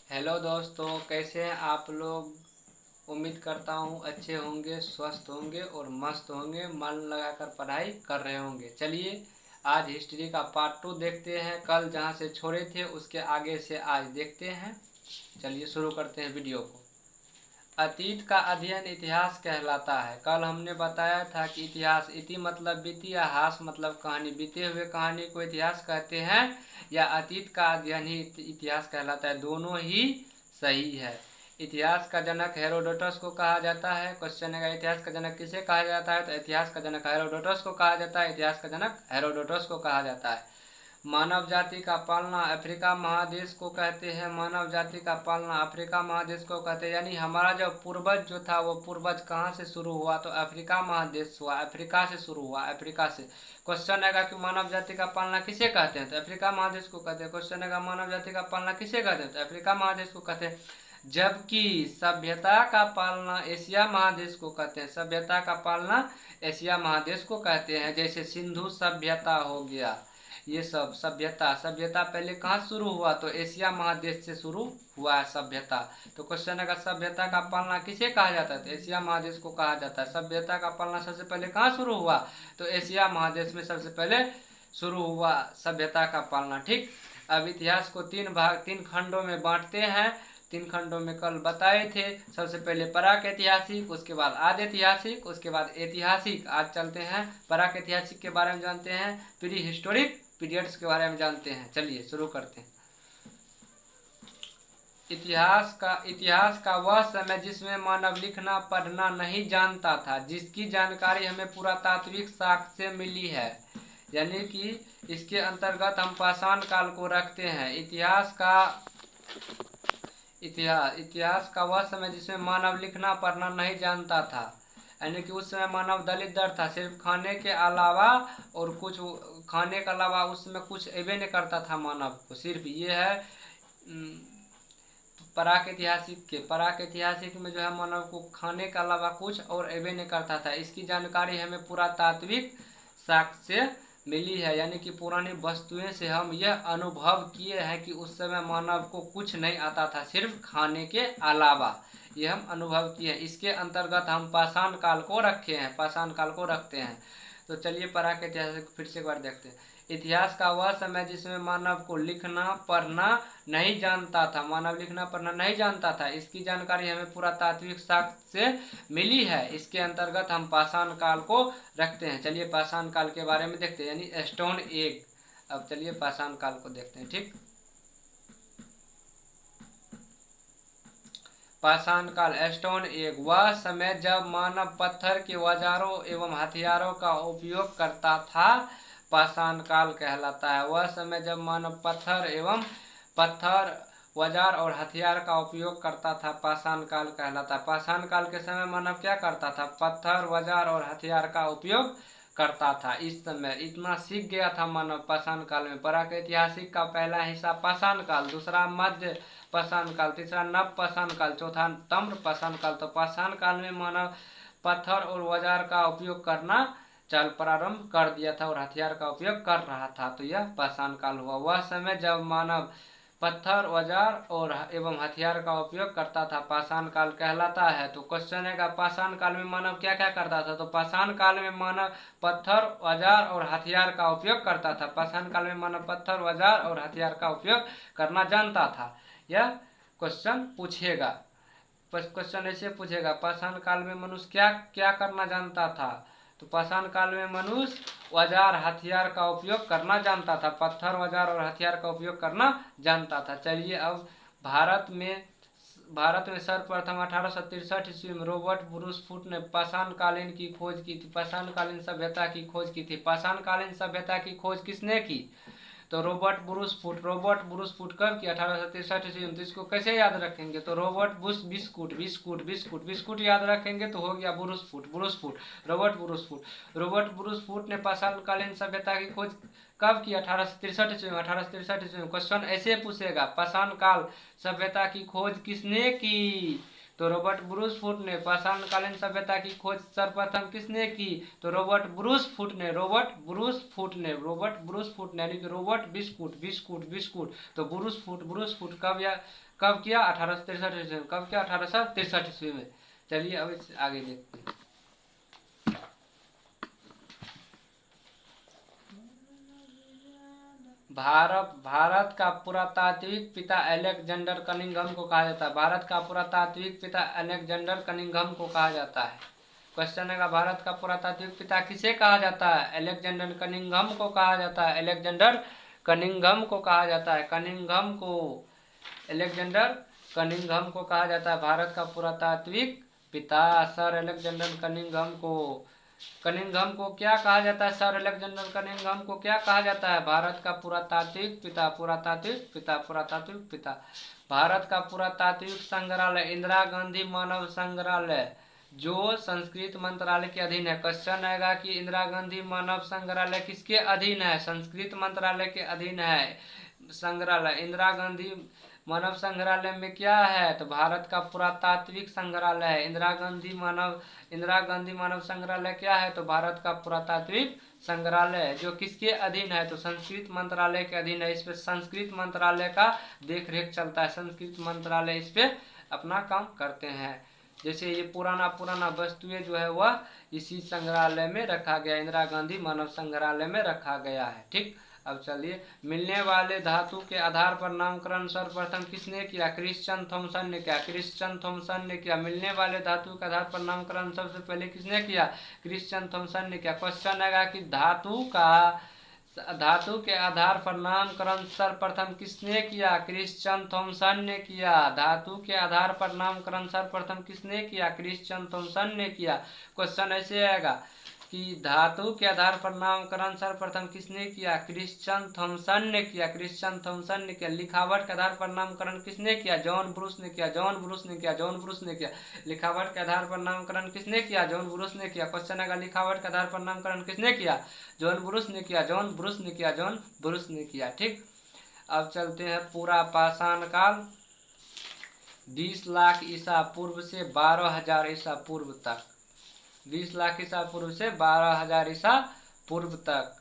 Hello दोस्तों, कैसे हैं आप लोग। उम्मीद करता हूँ अच्छे होंगे, स्वस्थ होंगे और मस्त होंगे, मन लगाकर पढ़ाई कर रहे होंगे। चलिए आज हिस्ट्री का पार्ट 2 देखते हैं। कल जहाँ से छोड़े थे उसके आगे से आज देखते हैं। चलिए शुरू करते हैं वीडियो को। अतीत का अध्ययन इतिहास कहलाता है। कल हमने बताया था कि इतिहास, इति मतलब बीती या हास मतलब कहानी, बीते हुए कहानी को इतिहास कहते हैं या अतीत का अध्ययन ही इतिहास कहलाता है। दोनों ही सही है। इतिहास का जनक हेरोडोटस को कहा जाता है। क्वेश्चन है इतिहास का जनक किसे कहा जाता है, तो इतिहास का जनक हेरोडोटस को कहा जाता है। इतिहास का जनक हेरोडोटस को कहा जाता है। मानव जाति का पालना अफ्रीका महादेश को कहते हैं। मानव जाति का पालना अफ्रीका महादेश को कहते हैं, यानी हमारा जो पूर्वज जो था वो पूर्वज कहाँ से शुरू हुआ, तो अफ्रीका महादेश हुआ, अफ्रीका से शुरू हुआ, अफ्रीका से। क्वेश्चन आएगा कि मानव जाति का पालना किसे कहते हैं, तो अफ्रीका महादेश को कहते हैं। क्वेश्चन आएगा मानव जाति का पालना किसे कहते हैं, तो अफ्रीका महादेश को कहते हैं। जबकि सभ्यता का पालना एशिया महादेश को कहते हैं। सभ्यता का पालना एशिया महादेश को कहते हैं। जैसे सिंधु सभ्यता हो गया, ये सब सभ्यता सभ्यता पहले कहाँ शुरू हुआ, तो एशिया महादेश से शुरू हुआ है सभ्यता। तो क्वेश्चन है सभ्यता का पालना किसे कहा जाता है, तो एशिया महादेश को कहा जाता है। सभ्यता का पालना सबसे पहले कहाँ शुरू हुआ, तो एशिया महादेश में सबसे पहले शुरू हुआ सभ्यता का पालना। ठीक। अब इतिहास को तीन खंडों में बांटते हैं। तीन खंडों में कल बताए थे। सबसे पहले प्राक ऐतिहासिक, उसके बाद आदि ऐतिहासिक, उसके बाद ऐतिहासिक। आज चलते हैं प्राक ऐतिहासिक के बारे में जानते हैं, प्री हिस्टोरिक पीरियड्स के बारे में जानते हैं। चलिए शुरू करते हैं। इतिहास का वह समय जिसमें मानव लिखना पढ़ना नहीं जानता था, जिसकी जानकारी हमें पुरातात्विक साक्ष्य से मिली है। यानी कि इसके अंतर्गत हम पाषाण काल को रखते हैं। इतिहास का वह समय जिसमें मानव लिखना पढ़ना नहीं जानता था, यानी कि उस समय मानव दलित दर था। सिर्फ खाने के अलावा और कुछ खाने के अलावा उसमें कुछ एबे नहीं करता था मानव को। सिर्फ ये है प्राक ऐतिहासिक में जो है मानव को खाने के अलावा कुछ और एबे नहीं करता था। इसकी जानकारी हमें पुरातात्विक साक्ष्य से मिली है, यानी कि पुरानी वस्तुएं से हम यह अनुभव किए हैं कि उस समय मानव को कुछ नहीं आता था सिर्फ खाने के अलावा। ये हम अनुभव किए हैं। इसके अंतर्गत हम पाषाण काल को रखते हैं। तो चलिए प्राक ऐतिहासिक फिर से एक बार देखते हैं। इतिहास का वह समय जिसमें मानव को लिखना पढ़ना नहीं जानता था, मानव लिखना पढ़ना नहीं जानता था। इसकी जानकारी हमें पुरातात्विक साक्ष्य से मिली है। इसके अंतर्गत हम पाषाण काल को रखते हैं। चलिए पाषाण काल के बारे में देखते हैं, यानी स्टोन एज। अब चलिए पाषाण काल को देखते हैं। ठीक। पाषाण काल स्टोन एज वह समय जब मानव पत्थर के औजारों एवं हथियारों का उपयोग करता था, पाषाण काल कहलाता है। वह समय जब मानव पत्थर औजार और हथियार का उपयोग करता था, पाषाण काल कहलाता है। पाषाण काल के समय मानव क्या करता था, पत्थर औजार और हथियार का उपयोग करता था। इस समय इतना सीख गया था मानव पाषाण काल में। प्राक ऐतिहासिक का पहला हिस्सा पाषाण काल, दूसरा मध्य पाषाण काल, तीसरा नव पाषाण काल, चौथा ताम्र पाषाण काल। तो पाषाण काल में मानव पत्थर और औजार का उपयोग करना चल प्रारंभ कर दिया था और हथियार का उपयोग कर रहा था। तो यह पाषाण काल हुआ। वह समय जब मानव पत्थर औजार और एवं हथियार का उपयोग करता था, पाषाण काल कहलाता है। तो क्वेश्चन है पाषाण काल में मानव क्या क्या करता था, तो पाषाण काल में मानव पत्थर औजार और हथियार का उपयोग करता था। पाषाण काल में मानव पत्थर औजार और हथियार का उपयोग करना जानता था। यह क्वेश्चन पूछेगा। क्वेश्चन ऐसे पूछेगा, पाषाण काल में मनुष्य क्या क्या करना जानता था, तो पाषाण काल में मनुष्य औजार हथियार का उपयोग करना जानता था। पत्थर औजार और हथियार का उपयोग करना जानता था। चलिए अब भारत में सर्वप्रथम 1863 ईस्वी में रॉबर्ट ब्रूस फुट ने पाषाण कालीन की खोज की थी। पाषाण कालीन सभ्यता की खोज की थी। पाषाण कालीन सभ्यता की खोज किसने की, तो रॉबर्ट ब्रूस फुट कब की, 1863 ईस्वी में। तो इसको कैसे याद रखेंगे, तो रॉबर्ट बुश बिस्कुट याद रखेंगे तो हो गया Bruce foot Robert Bruce foot ने पाषाणकालीन सभ्यता की खोज कब की, 1863 ईस्वी में। 1863 ईस्वी में। क्वेश्चन ऐसे पूछेगा, पाषाण काल सभ्यता की खोज किसने की, तो रॉबर्ट ब्रूस फूट ने। पाषाणकालीन सभ्यता की खोज सर्वप्रथम किसने की? तो रॉबर्ट ब्रूस फूट ने। रॉबर्ट ब्रूस फूट ने। रॉबर्ट ब्रूस फूट ने, यानी कि रॉबर्ट बिस्कुट बिस्कुट बिस्कुट। तो ब्रूस फूट कब किया? 1863 ईस्वी में। कब किया? 1863 ईस्वी में। चलिए अब आगे देखते हैं। भारत का पुरातात्विक पिता अलेक्जेंडर कनिंघम को कहा जाता है। भारत का पुरातात्विक पिता अलेक्जेंडर कनिंघम को कहा जाता है। क्वेश्चन है, भारत का पुरातात्विक पिता किसे कहा जाता है? अलेक्जेंडर कनिंघम को कहा जाता है। अलेक्जेंडर कनिंघम को कहा जाता है। कनिंघम को, अलेक्जेंडर कनिंघम को कहा जाता है भारत का पुरातात्विक पिता। सर अलेक्जेंडर कनिंघम को। कनिंघम को क्या कहा जाता है? सर अलेक्जेंडर कनिंघम को क्या कहा जाता है? भारत का पुरातात्विक पिता। पुरातात्विक पिता, पुरातात्विक पिता। भारत का पुरातात्विक संग्रहालय इंदिरा गांधी मानव संग्रहालय, जो संस्कृत मंत्रालय के अधीन है। क्वेश्चन आएगा कि इंदिरा गांधी मानव संग्रहालय किसके अधीन है? संस्कृत मंत्रालय के अधीन है संग्रहालय। इंदिरा गांधी मानव संग्रहालय में क्या है? तो भारत का पुरातात्विक संग्रहालय है। इंदिरा गांधी मानव संग्रहालय क्या है? तो भारत का पुरातात्विक संग्रहालय है, जो किसके अधीन है? तो संस्कृत मंत्रालय के अधीन है। इस पे संस्कृत मंत्रालय का देख रेख चलता है। संस्कृत मंत्रालय इस पे अपना काम करते हैं। जैसे ये पुराना वस्तुएं जो है वह इसी संग्रहालय में रखा गया, इंदिरा गांधी मानव संग्रहालय में रखा गया है। ठीक, अब चलिए, मिलने वाले धातु के आधार पर नामकरण सर्वप्रथम किसने किया? क्रिश्चियन थॉमसन ने किया। क्रिश्चियन थॉमसन ने किया। मिलने वाले धातु के आधार पर नामकरण सबसे पहले किसने किया? क्रिश्चियन थॉमसन ने किया। क्वेश्चन आएगा कि धातु के आधार पर नामकरण सर्वप्रथम किसने किया? क्रिश्चियन थॉमसन ने किया। धातु के आधार पर नामकरण सर्वप्रथम किसने किया? क्रिश्चियन थॉमसन ने किया। क्वेश्चन ऐसे आएगा कि धातु के आधार पर नामकरण सर्वप्रथम किसने किया? क्रिश्चियन थॉमसन ने किया। क्रिश्चियन थॉमसन ने किया। लिखावट के आधार पर नामकरण किसने किया? जॉन ब्रूस ने किया। जॉन ब्रूस ने किया। जॉन ब्रूस ने किया। लिखावट के आधार पर नामकरण किसने किया? जॉन ब्रूस ने किया। क्वेश्चन आएगा, लिखावट के आधार पर नामकरण किसने किया? जॉन ब्रूस ने किया। जॉन ब्रूस ने किया। जॉन ब्रूस ने किया। ठीक, अब चलते हैं पूरा पाषाण काल 20 लाख ईसा पूर्व से 12,000 ईसा पूर्व तक। 20 लाख ईसा पूर्व से 12,000 ईसा पूर्व तक।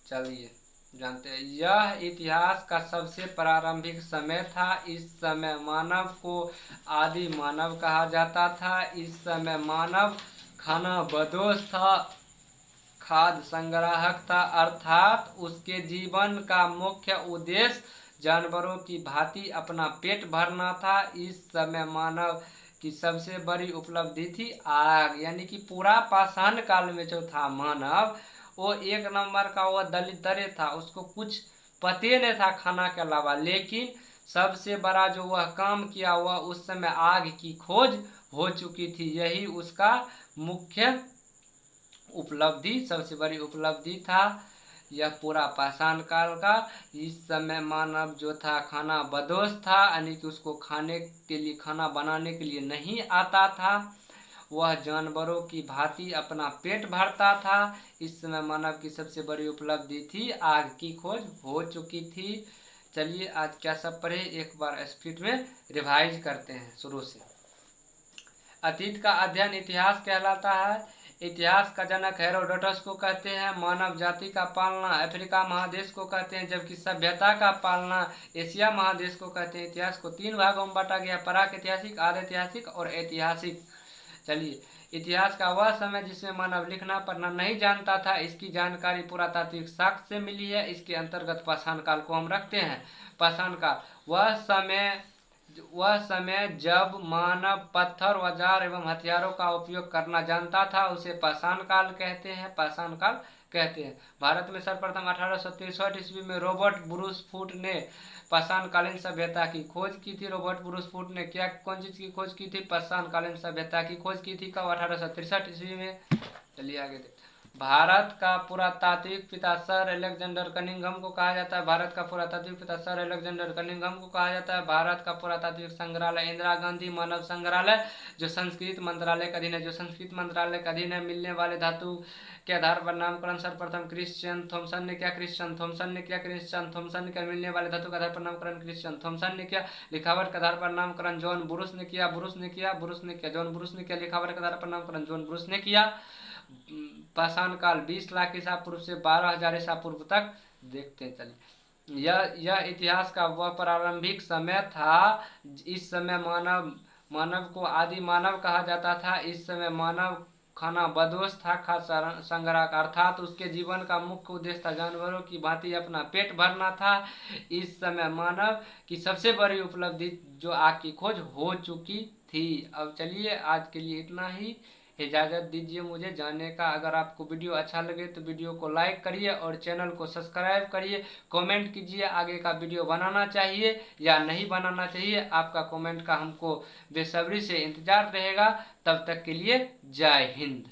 चलिए जानते हैं, यह इतिहास का सबसे प्रारंभिक समय था। इस समय मानव को आदि मानव कहा जाता था। इस समय मानव खानाबदोश था, खाद्य संग्राहक था, अर्थात उसके जीवन का मुख्य उद्देश्य जानवरों की भांति अपना पेट भरना था। इस समय मानव की सबसे बड़ी उपलब्धि थी आग, यानी कि पूरा पाषाण काल में जो था मानव, वो एक नंबर का वो दलित दरिद्र था। उसको कुछ पते नहीं था खाना के अलावा, लेकिन सबसे बड़ा जो वह काम किया वह उस समय आग की खोज हो चुकी थी। यही उसका मुख्य उपलब्धि, सबसे बड़ी उपलब्धि था यह पूरा पाषाण काल का। इस समय मानव जो था खाना बदोश था, यानी कि उसको खाने के लिए, खाना बनाने के लिए नहीं आता था। वह जानवरों की भांति अपना पेट भरता था। इस समय मानव की सबसे बड़ी उपलब्धि थी आग की खोज हो चुकी थी। चलिए आज क्या सब पढ़े, एक बार स्पीड में रिवाइज करते हैं शुरू से। अतीत का अध्ययन इतिहास कहलाता है। इतिहास का जनक हेरोडोटस को कहते हैं। मानव जाति का पालना अफ्रीका महादेश को कहते हैं, जबकि सभ्यता का पालना एशिया महादेश को कहते हैं। इतिहास को 3 भागों में बांटा गया, प्राक-ऐतिहासिक, आद-ऐतिहासिक और ऐतिहासिक। चलिए, इतिहास का वह समय जिसमें मानव लिखना पढ़ना नहीं जानता था, इसकी जानकारी पुरातात्विक साक्ष्य से मिली है। इसके अंतर्गत पाषाण काल को हम रखते हैं। पाषाण काल वह समय जब मानव पत्थर, औजार एवं हथियारों का उपयोग करना जानता था, उसे पाषाण काल कहते हैं। पाषाण काल कहते हैं। भारत में सर्वप्रथम 1863 ईस्वी में रॉबर्ट ब्रूस फूट ने पाषाणकालीन सभ्यता की खोज की थी। रॉबर्ट ब्रूस फूट ने कौन चीज की खोज की थी? पाषाणकालीन सभ्यता की खोज की थी। कब? 1863 ईस्वी में। चलिए आगे देखते हैं। भारत का पुरातात्विक पिता सर अलेक्जेंडर कनिंघम को कहा जाता है। भारत का पुरातात्विक पिता सर अलेक्जेंडर कनिंघम को कहा जाता है। भारत का पुरातात्विक संग्रहालय इंदिरा गांधी मानव संग्रहालय जो संस्कृत मंत्रालय का अधीन है, जो संस्कृत मंत्रालय का अधीन है। मिलने वाले धातु के आधार पर नामकरण सर्वप्रथम क्रिश्चियन थॉमसन ने किया। क्रिश्चियन थॉमसन ने किया। क्रिश्चियन थॉमसन ने किया। मिलने वाले धातु के आधार पर नामकरण क्रिश्चियन थॉमसन ने किया। लिखावट के आधार पर नामकरण जॉन ब्रूस ने किया। ब्रूस ने किया। ब्रूस ने किया। जॉन ब्रूस ने किया। लिखावट के आधार पर नामकरण जॉन ब्रूस ने किया। पाषाण काल 20 लाख ईसा पूर्व से 12,000 ईसा पूर्व तक देखते हैं। चलिए, यह इतिहास का वह प्रारंभिक समय था। इस समय मानव को आदि मानव कहा जाता था। इस समय मानव खाना बदोश था, खाद्य संग्रह का, अर्थात उसके जीवन का मुख्य उद्देश्य था जानवरों की भांति अपना पेट भरना था। इस समय मानव की सबसे बड़ी उपलब्धि जो आग की खोज हो चुकी थी। अब चलिए, आज के लिए इतना ही। इजाज़त दीजिए मुझे जाने का। अगर आपको वीडियो अच्छा लगे तो वीडियो को लाइक करिए और चैनल को सब्सक्राइब करिए। कमेंट कीजिए आगे का वीडियो बनाना चाहिए या नहीं बनाना चाहिए। आपका कमेंट का हमको बेसब्री से इंतजार रहेगा। तब तक के लिए जय हिंद।